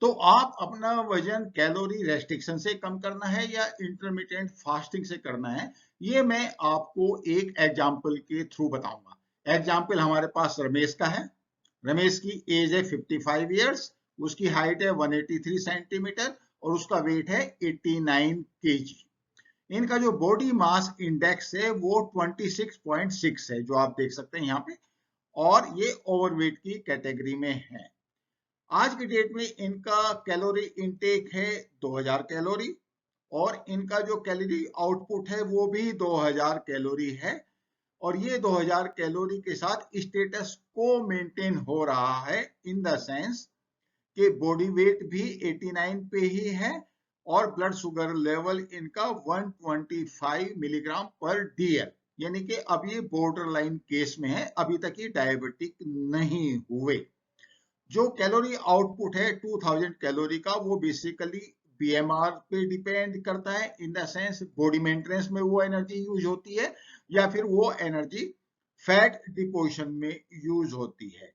तो आप अपना वजन कैलोरी रेस्ट्रिक्शन से कम करना है या इंटरमिटेंट फास्टिंग से करना है, ये मैं आपको एक एग्जाम्पल के थ्रू बताऊंगा। एग्जाम्पल हमारे पास रमेश का है। रमेश की एज है 55 ईयर्स, उसकी हाइट है 183 सेंटीमीटर और उसका वेट है 89 केजी। इनका जो बॉडी मास इंडेक्स है वो 26.6 है, जो आप देख सकते हैं यहाँ पे, और ये ओवरवेट की कैटेगरी में है। आज की डेट में इनका कैलोरी इनटेक है 2000 कैलोरी और इनका जो कैलोरी आउटपुट है वो भी 2000 कैलोरी है। और ये 2000 कैलोरी के साथ स्टेटस को मेंटेन हो रहा है, इन द सेंस कि बॉडी वेट भी 89 पे ही है और ब्लड शुगर लेवल इनका 125 मिलीग्राम पर डीएल, यानी कि अब ये बॉर्डर लाइन केस में है, अभी तक ये डायबिटिक नहीं हुए। जो कैलोरी आउटपुट है 2000 कैलोरी का, वो बेसिकली बीएमआर पे डिपेंड करता है, in the sense body maintenance में वो एनर्जी यूज होती है या फिर वो एनर्जी फैट डिपोजिशन में यूज होती है।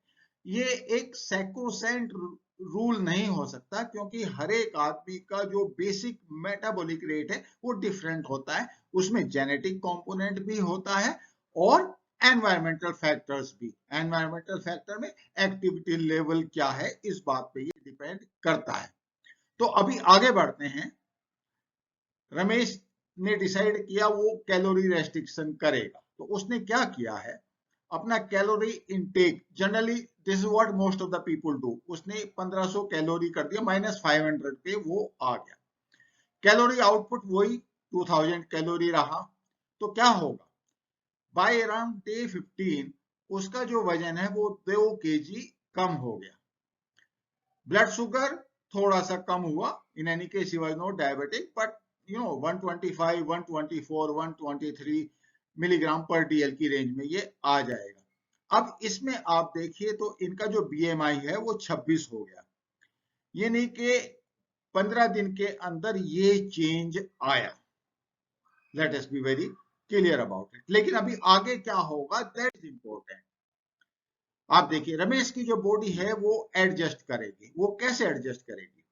ये एक सैक्रोसेंट रूल नहीं हो सकता, क्योंकि हर एक आदमी का जो बेसिक मेटाबॉलिक रेट है वो डिफरेंट होता है, उसमें जेनेटिक कंपोनेंट भी होता है और एनवायरमेंटल फैक्टर्स भी। एनवायरमेंटल फैक्टर में एक्टिविटी लेवल क्या है, इस बात पे ये डिपेंड करता है। तो अभी आगे बढ़ते हैं। रमेश ने डिसाइड किया वो कैलोरी रेस्ट्रिक्शन करेगा, तो उसने क्या किया है, अपना calorie intake, generally this is what most of the people do, उसने 1500 कैलोरी कर दिया, -500 पे वो आ गया। कैलोरी आउटपुट वही 2000 कैलोरी रहा। तो क्या होगा, बाय अराउंड डे 15 उसका जो वजन है वो 2 केजी कम हो गया। ब्लड शुगर थोड़ा सा कम हुआ, in any case he was not diabetic, but 125, 124, 123 milligram पर डीएल की रेंज में ये आ जाएगा। अब इसमें आप देखिए तो इनका जो बीएमआई है वो 26 हो गया, यानी कि 15 दिन के अंदर ये चेंज आया। Let us be very clear about it. लेकिन अभी आगे क्या होगा, दैट इज इंपॉर्टेंट। आप देखिए रमेश की जो बॉडी है वो एडजस्ट करेगी। वो कैसे एडजस्ट करेगी,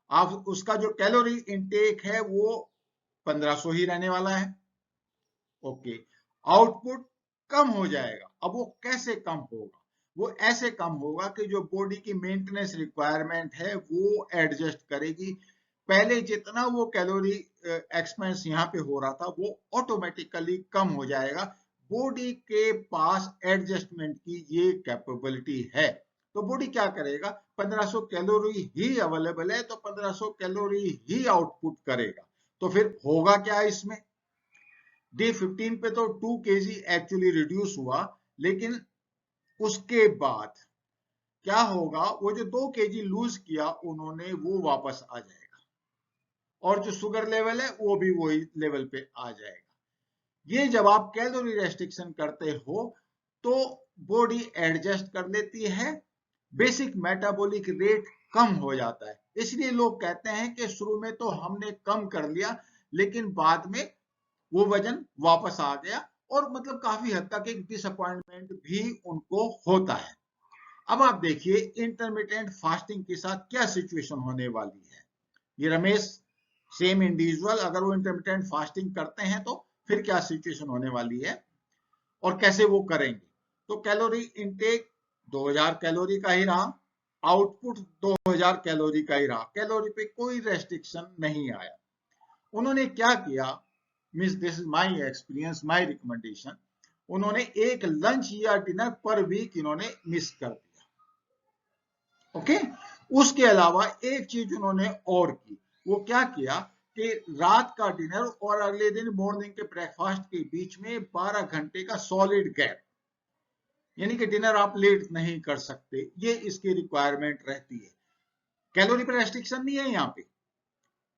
आप उसका जो कैलोरी इनटेक है वो 1500 ही रहने वाला है। ओके, आउटपुट कम हो जाएगा। अब वो कैसे कम होगा, वो ऐसे कम होगा कि जो बॉडी की मेंटेनेंस रिक्वायरमेंट है वो एडजस्ट करेगी। पहले जितना वो कैलोरी एक्सपेंस यहाँ पे हो रहा था वो ऑटोमेटिकली कम हो जाएगा। बॉडी के पास एडजस्टमेंट की ये कैपेबिलिटी है। तो बॉडी क्या करेगा, 1500 कैलोरी ही अवेलेबल है तो 1500 कैलोरी ही आउटपुट करेगा। तो फिर होगा क्या इसमें, डे 15 पे तो 2 केजी एक्चुअली रिड्यूस हुआ, लेकिन उसके बाद क्या होगा, वो जो 2 केजी लूज किया उन्होंने वो वापस आ जाएगा और जो शुगर लेवल है वो भी वही लेवल पे आ जाएगा। ये जब आप कैलोरी रेस्ट्रिक्शन करते हो तो बॉडी एडजस्ट कर लेती है, बेसिक मेटाबॉलिक रेट कम हो जाता है। इसलिए लोग कहते हैं कि शुरू में तो हमने कम कर लिया लेकिन बाद में वो वजन वापस आ गया, और मतलब काफी हद तक एक डिसअपॉइंटमेंट भी उनको होता है। अब आप देखिए इंटरमिटेंट फास्टिंग के साथ क्या सिचुएशन होने वाली है। ये रमेश सेम इंडिविजुअल अगर वो इंटरमिटेंट फास्टिंग करते हैं तो फिर क्या सिचुएशन होने वाली है और कैसे वो करेंगे। तो कैलोरी इनटेक 2000 कैलोरी का ही रहा, आउटपुट 2000 कैलोरी का ही रहा, कैलोरी पे कोई रेस्ट्रिक्शन नहीं आया। उन्होंने क्या किया, means this is my experience, my recommendation, उन्होंने एक लंच या डिनर पर वीक इन्होंने मिस कर दिया। ओके, उसके अलावा एक चीज उन्होंने और की, वो क्या किया कि रात का डिनर और अगले दिन मॉर्निंग के ब्रेकफास्ट के बीच में 12 घंटे का सॉलिड गैप, यानी कि डिनर आप लेट नहीं कर सकते, ये इसकी रिक्वायरमेंट रहती है। कैलोरी पर रेस्ट्रिक्शन नहीं है यहाँ पे।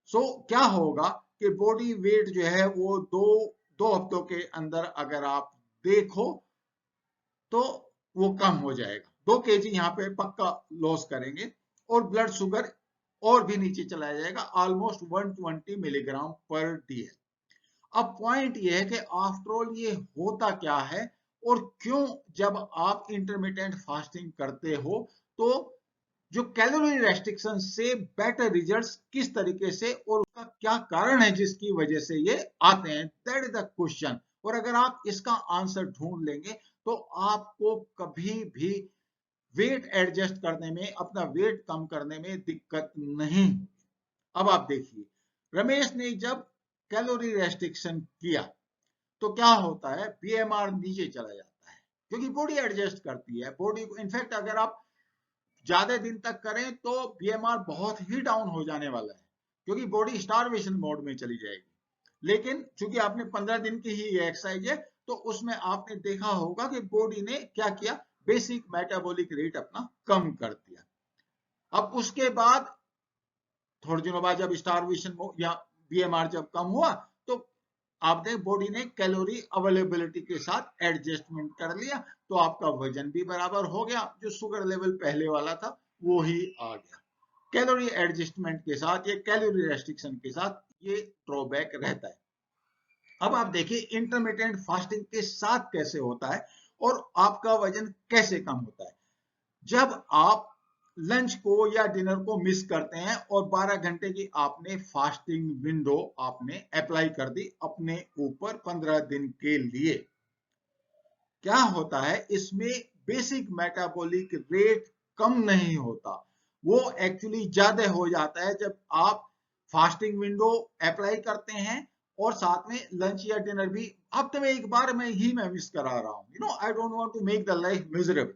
सो क्या होगा कि बॉडी वेट जो है वो दो हफ्तों के अंदर अगर आप देखो तो वो कम हो जाएगा, 2 केजी यहाँ पे पक्का लॉस करेंगे और ब्लड शुगर और भी नीचे चला जाएगा, ऑलमोस्ट 120 मिलीग्राम पर डीएल। अब पॉइंट ये है कि आफ्टर ऑल ये होता क्या है और क्यों जब आप इंटरमिटेंट फास्टिंग करते हो तो जो कैलोरी रेस्ट्रिक्शन से बेटर रिजल्ट्स किस तरीके से और उसका क्या कारण है जिसकी वजह से ये आते हैं, दैट इज द क्वेश्चन। और अगर आप इसका आंसर ढूंढ लेंगे तो आपको कभी भी वेट एडजस्ट करने में, अपना वेट कम करने में दिक्कत नहीं। अब आप देखिए, रमेश ने जब कैलोरी रेस्ट्रिक्शन किया तो क्या होता है, बीएमआर नीचे चला जाता है क्योंकि बॉडी एडजस्ट करती है बॉडी को। इनफैक्ट अगर आप ज्यादा दिन तक करें तो बीएमआर बहुत ही डाउन हो जाने वाला है क्योंकि बॉडी स्टारवेशन मोड में चली जाएगी। लेकिन चूंकि आपने 15 दिन की ही एक्सरसाइज है तो उसमें आपने देखा होगा कि बॉडी ने क्या किया, बेसिक मेटाबॉलिक रेट अपना कम कर दिया। अब उसके बाद थोड़े दिनों बाद जब स्टारवेशन या बीएमआर जब कम हुआ तो आपने बॉडी ने कैलोरी अवेलेबिलिटी के साथ एडजस्टमेंट कर लिया, तो आपका वजन भी बराबर हो गया, जो शुगर लेवल पहले वाला था वो ही आ गया। कैलोरी एडजस्टमेंट के साथ, ये कैलोरी रेस्ट्रिक्शन के साथ ये ड्रॉबैक रहता है। अब आप देखिए इंटरमिटेंट फास्टिंग के साथ कैसे होता है और आपका वजन कैसे कम होता है। जब आप लंच को या डिनर को मिस करते हैं और 12 घंटे की आपने फास्टिंग विंडो आपने अप्लाई कर दी अपने ऊपर 15 दिन के लिए, क्या होता है इसमें बेसिक मेटाबॉलिक रेट कम नहीं होता, वो एक्चुअली ज्यादा हो जाता है जब आप फास्टिंग विंडो अप्लाई करते हैं और साथ में लंच या डिनर भी हफ्ते में एक बार मैं मिस करा रहा हूं। I don't want to make the life miserable.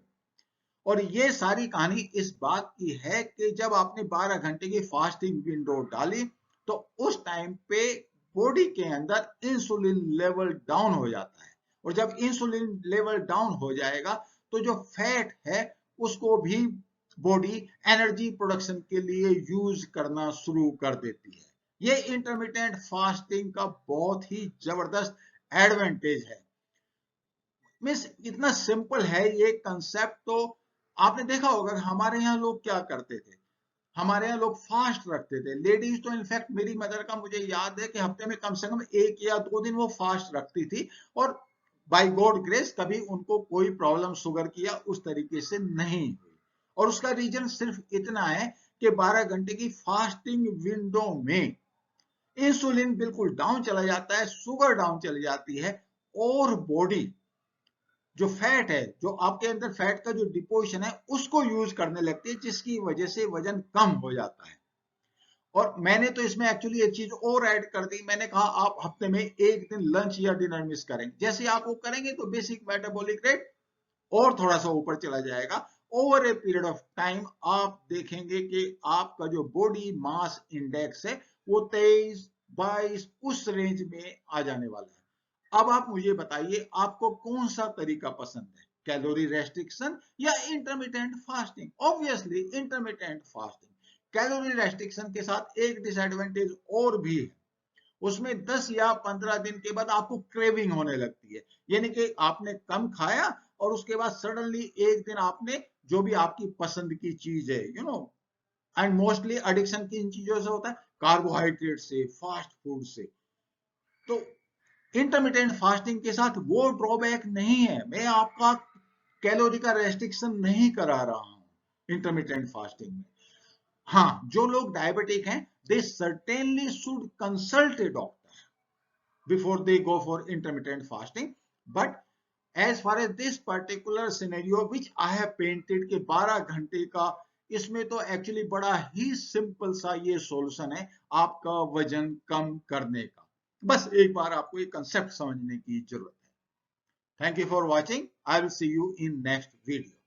और ये सारी कहानी इस बात की है कि जब आपने 12 घंटे की फास्टिंग विंडो डाली तो उस टाइम पे बॉडी के अंदर इंसुलिन लेवल डाउन हो जाता है, और जब इंसुलिन लेवल डाउन हो जाएगा तो जो फैट है उसको भी बॉडी एनर्जी प्रोडक्शन के लिए यूज करना शुरू कर देती है। ये इंटरमिटेंट फास्टिंग का बहुत ही जबरदस्त एडवांटेज है। मीन्स इतना सिंपल है ये कंसेप्ट। तो आपने देखा होगा कि हमारे यहाँ लोग क्या करते थे, हमारे यहाँ लोग फास्ट रखते थे। लेडीज तो इनफैक्ट मेरी मदर का मुझे याद है कि हफ्ते में कम से कम 1 या 2 दिन वो फास्ट रखती थी, और बाय गॉड ग्रेस कभी उनको कोई प्रॉब्लम शुगर की या उस तरीके से नहीं हुई। और उसका रीजन सिर्फ इतना है कि 12 घंटे की फास्टिंग विंडो में इंसुलिन बिल्कुल डाउन चला जाता है, शुगर डाउन चली जाती है, और बॉडी जो फैट है, जो आपके अंदर फैट का जो डिपोजिशन है उसको यूज करने लगती है, जिसकी वजह से वजन कम हो जाता है। और मैंने तो इसमें एक्चुअली एक चीज और ऐड कर दी, मैंने कहा आप हफ्ते में एक दिन लंच या डिनर मिस करेंगे। जैसे आप वो करेंगे तो बेसिक मेटाबॉलिक रेट और थोड़ा सा ऊपर चला जाएगा। Over a period of time आप देखेंगे कि आपका जो बॉडी मास इंडेक्स है वो 23-22 उस रेंज में आ जाने वाला है। अब आप मुझे बताइए आपको कौन सा तरीका पसंद है, कैलोरी रेस्ट्रिक्शन या intermittent fasting? Obviously intermittent fasting. Calorie restriction के साथ एक डिसएडवांटेज और भी है, उसमें 10 या 15 दिन के बाद आपको क्रेविंग होने लगती है, यानी कि आपने कम खाया और उसके बाद सडनली एक दिन आपने जो भी आपकी पसंद की चीज है, एंड मोस्टली एडिक्शन की इन चीजों से होता है, कार्बोहाइड्रेट से, फास्ट फूड से। तो इंटरमिटेंट फास्टिंग के साथ वो ड्रॉबैक नहीं है, मैं आपका कैलोरी का रेस्ट्रिक्शन नहीं करा रहा हूं इंटरमिटेंट फास्टिंग में। हाँ, जो लोग डायबिटिक हैं they certainly should consult a doctor before they go for intermittent fasting. But as far as this particular scenario which I have painted के 12 घंटे का, इसमें तो एक्चुअली बड़ा ही सिंपल सा ये सॉल्यूशन है आपका वजन कम करने का। बस एक बार आपको ये कंसेप्ट समझने की जरूरत है। Thank you for watching. I will see you in next video.